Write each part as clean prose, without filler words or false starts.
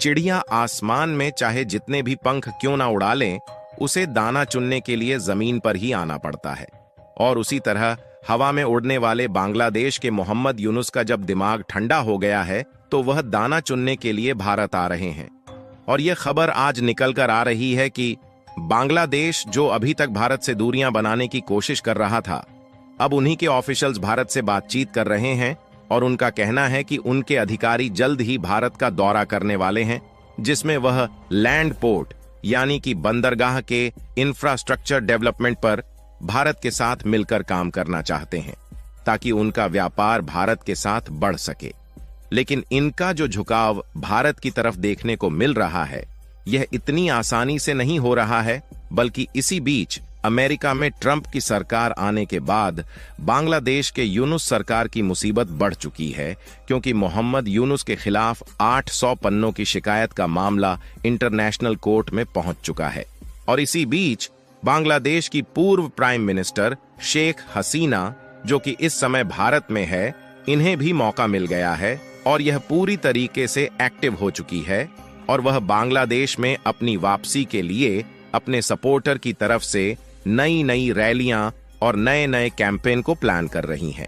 चिड़िया आसमान में चाहे जितने भी पंख क्यों ना उड़ा लें, उसे दाना चुनने के लिए जमीन पर ही आना पड़ता है। और उसी तरह हवा में उड़ने वाले बांग्लादेश के मोहम्मद यूनुस का जब दिमाग ठंडा हो गया है तो वह दाना चुनने के लिए भारत आ रहे हैं। और यह खबर आज निकल कर आ रही है कि बांग्लादेश, जो अभी तक भारत से दूरियां बनाने की कोशिश कर रहा था, अब उन्हीं के ऑफिशियल्स भारत से बातचीत कर रहे हैं और उनका कहना है कि उनके अधिकारी जल्द ही भारत का दौरा करने वाले हैं, जिसमें वह लैंड पोर्ट यानी कि बंदरगाह के इंफ्रास्ट्रक्चर डेवलपमेंट पर भारत के साथ मिलकर काम करना चाहते हैं ताकि उनका व्यापार भारत के साथ बढ़ सके। लेकिन इनका जो झुकाव भारत की तरफ देखने को मिल रहा है, यह इतनी आसानी से नहीं हो रहा है, बल्कि इसी बीच अमेरिका में ट्रंप की सरकार आने के बाद बांग्लादेश के यूनुस सरकार की मुसीबत बढ़ चुकी है, क्योंकि मोहम्मद यूनुस के खिलाफ 800 पन्नों की शिकायत का मामला इंटरनेशनल कोर्ट में पहुंच चुका है। और इसी बीच बांग्लादेश की पूर्व प्राइम मिनिस्टर शेख हसीना, जो कि इस समय भारत में है, इन्हें भी मौका मिल गया है और यह पूरी तरीके से एक्टिव हो चुकी है और वह बांग्लादेश में अपनी वापसी के लिए अपने सपोर्टर की तरफ से नई नई रैलियां और नए नए कैंपेन को प्लान कर रही हैं।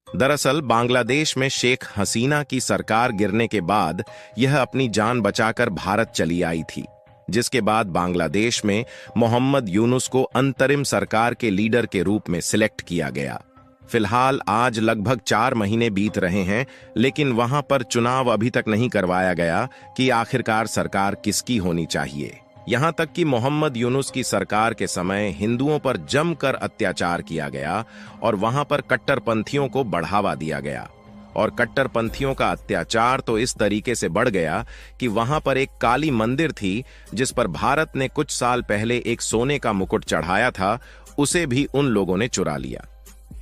दरअसल बांग्लादेश में शेख हसीना की सरकार गिरने के बाद यह अपनी जान बचाकर भारत चली आई थी, जिसके बाद बांग्लादेश में मोहम्मद यूनुस को अंतरिम सरकार के लीडर के रूप में सिलेक्ट किया गया। फिलहाल आज लगभग 4 महीने बीत रहे हैं, लेकिन वहां पर चुनाव अभी तक नहीं करवाया गया कि आखिरकार सरकार किसकी होनी चाहिए। यहां तक कि मोहम्मद यूनुस की सरकार के समय हिंदुओं पर जमकर अत्याचार किया गया और वहां पर कट्टरपंथियों को बढ़ावा दिया गया। और कट्टरपंथियों का अत्याचार तो इस तरीके से बढ़ गया कि वहां पर एक काली मंदिर थी जिस पर भारत ने कुछ साल पहले एक सोने का मुकुट चढ़ाया था, उसे भी उन लोगों ने चुरा लिया।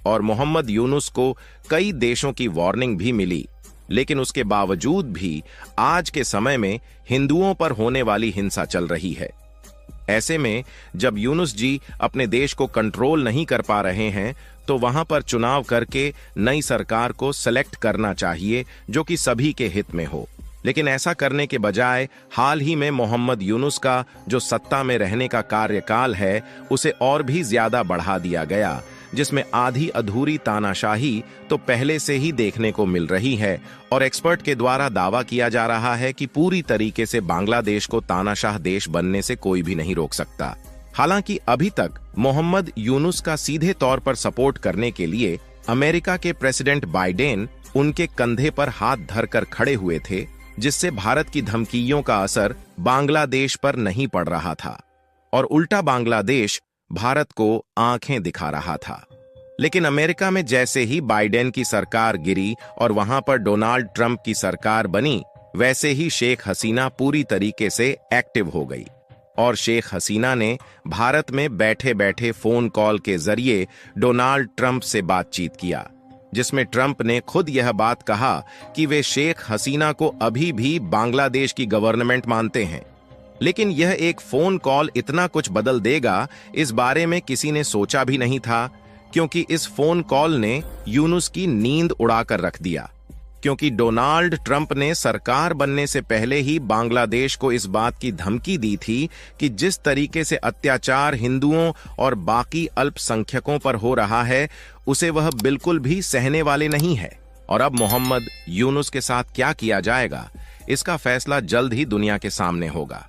और मोहम्मद यूनुस को कई देशों की वार्निंग भी मिली, लेकिन उसके बावजूद भी आज के समय में हिंदुओं पर होने वाली हिंसा चल रही है। ऐसे में जब यूनुस जी अपने देश को कंट्रोल नहीं कर पा रहे हैं, तो वहां पर चुनाव करके नई सरकार को सेलेक्ट करना चाहिए जो कि सभी के हित में हो। लेकिन ऐसा करने के बजाय हाल ही में मोहम्मद यूनुस का जो सत्ता में रहने का कार्यकाल है, उसे और भी ज्यादा बढ़ा दिया गया, जिसमें आधी अधूरी तानाशाही तो पहले से ही देखने को मिल रही है। और एक्सपर्ट के द्वारा दावा किया जा रहा है कि पूरी तरीके से बांग्लादेश को तानाशाह देश बनने से कोई भी नहीं रोक सकता। हालांकि अभी तक मोहम्मद यूनुस का सीधे तौर पर सपोर्ट करने के लिए अमेरिका के प्रेसिडेंट बाइडेन उनके कंधे पर हाथ धरकर खड़े हुए थे, जिससे भारत की धमकियों का असर बांग्लादेश पर नहीं पड़ रहा था और उल्टा बांग्लादेश भारत को आंखें दिखा रहा था। लेकिन अमेरिका में जैसे ही बाइडेन की सरकार गिरी और वहां पर डोनाल्ड ट्रंप की सरकार बनी, वैसे ही शेख हसीना पूरी तरीके से एक्टिव हो गई। और शेख हसीना ने भारत में बैठे बैठे फोन कॉल के जरिए डोनाल्ड ट्रंप से बातचीत किया, जिसमें ट्रंप ने खुद यह बात कहा कि वे शेख हसीना को अभी भी बांग्लादेश की गवर्नमेंट मानते हैं। लेकिन यह एक फोन कॉल इतना कुछ बदल देगा, इस बारे में किसी ने सोचा भी नहीं था, क्योंकि इस फोन कॉल ने यूनुस की नींद उड़ाकर रख दिया। क्योंकि डोनाल्ड ट्रंप ने सरकार बनने से पहले ही बांग्लादेश को इस बात की धमकी दी थी कि जिस तरीके से अत्याचार हिंदुओं और बाकी अल्पसंख्यकों पर हो रहा है, उसे वह बिल्कुल भी सहने वाले नहीं है। और अब मोहम्मद यूनुस के साथ क्या किया जाएगा, इसका फैसला जल्द ही दुनिया के सामने होगा।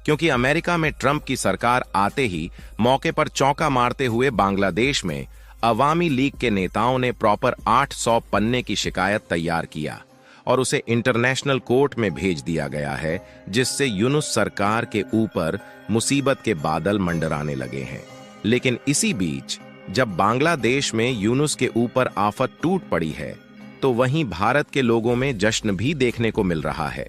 क्योंकि अमेरिका में ट्रंप की सरकार आते ही मौके पर चौंका मारते हुए बांग्लादेश में अवामी लीग के नेताओं ने प्रॉपर 800 पन्ने की शिकायत तैयार किया और उसे इंटरनेशनल कोर्ट में भेज दिया गया है, जिससे यूनुस सरकार के ऊपर मुसीबत के बादल मंडराने लगे हैं। लेकिन इसी बीच जब बांग्लादेश में यूनुस के ऊपर आफत टूट पड़ी है, तो वहीं भारत के लोगों में जश्न भी देखने को मिल रहा है,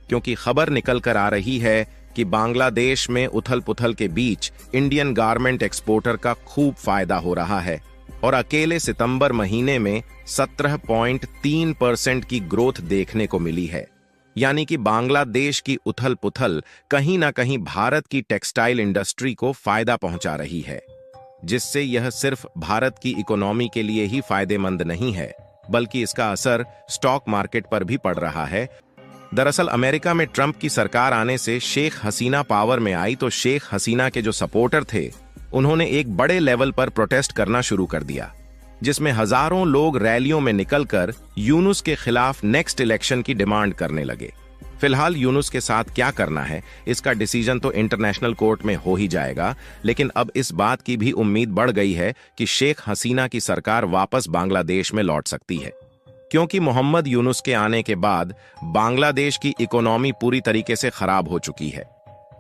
क्योंकि खबर निकल कर आ रही है कि बांग्लादेश में उथल पुथल के बीच इंडियन गारमेंट एक्सपोर्टर का खूब फायदा हो रहा है और अकेले सितंबर महीने में 17.3% की ग्रोथ देखने को मिली है। यानी कि बांग्लादेश की उथल पुथल कहीं ना कहीं भारत की टेक्सटाइल इंडस्ट्री को फायदा पहुंचा रही है, जिससे यह सिर्फ भारत की इकोनॉमी के लिए ही फायदेमंद नहीं है, बल्कि इसका असर स्टॉक मार्केट पर भी पड़ रहा है। दरअसल अमेरिका में ट्रंप की सरकार आने से शेख हसीना पावर में आई तो शेख हसीना के जो सपोर्टर थे उन्होंने एक बड़े लेवल पर प्रोटेस्ट करना शुरू कर दिया, जिसमें हजारों लोग रैलियों में निकलकर यूनुस के खिलाफ नेक्स्ट इलेक्शन की डिमांड करने लगे। फिलहाल यूनुस के साथ क्या करना है इसका डिसीजन तो इंटरनेशनल कोर्ट में हो ही जाएगा, लेकिन अब इस बात की भी उम्मीद बढ़ गई है कि शेख हसीना की सरकार वापस बांग्लादेश में लौट सकती है, क्योंकि मोहम्मद यूनुस के आने के बाद बांग्लादेश की इकोनॉमी पूरी तरीके से खराब हो चुकी है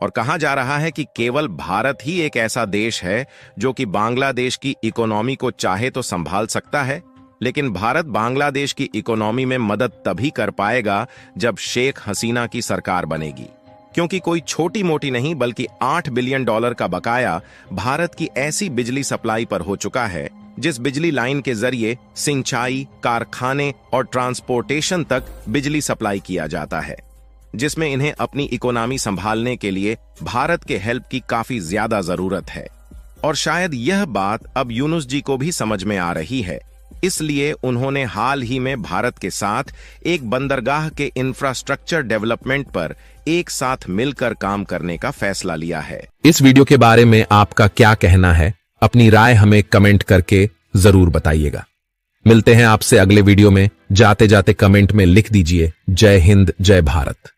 और कहा जा रहा है कि केवल भारत ही एक ऐसा देश है जो कि बांग्लादेश की इकोनॉमी को चाहे तो संभाल सकता है, लेकिन भारत बांग्लादेश की इकोनॉमी में मदद तभी कर पाएगा जब शेख हसीना की सरकार बनेगी, क्योंकि कोई छोटी मोटी नहीं बल्कि $8 बिलियन का बकाया भारत की ऐसी बिजली सप्लाई पर हो चुका है जिस बिजली लाइन के जरिए सिंचाई, कारखाने और ट्रांसपोर्टेशन तक बिजली सप्लाई किया जाता है, जिसमें इन्हें अपनी इकोनॉमी संभालने के लिए भारत के हेल्प की काफी ज्यादा जरूरत है। और शायद यह बात अब यूनुस जी को भी समझ में आ रही है, इसलिए उन्होंने हाल ही में भारत के साथ एक बंदरगाह के इंफ्रास्ट्रक्चर डेवलपमेंट पर एक साथ मिलकर काम करने का फैसला लिया है। इस वीडियो के बारे में आपका क्या कहना है? अपनी राय हमें कमेंट करके जरूर बताइएगा। मिलते हैं आपसे अगले वीडियो में। जाते जाते कमेंट में लिख दीजिए जय हिंद, जय भारत।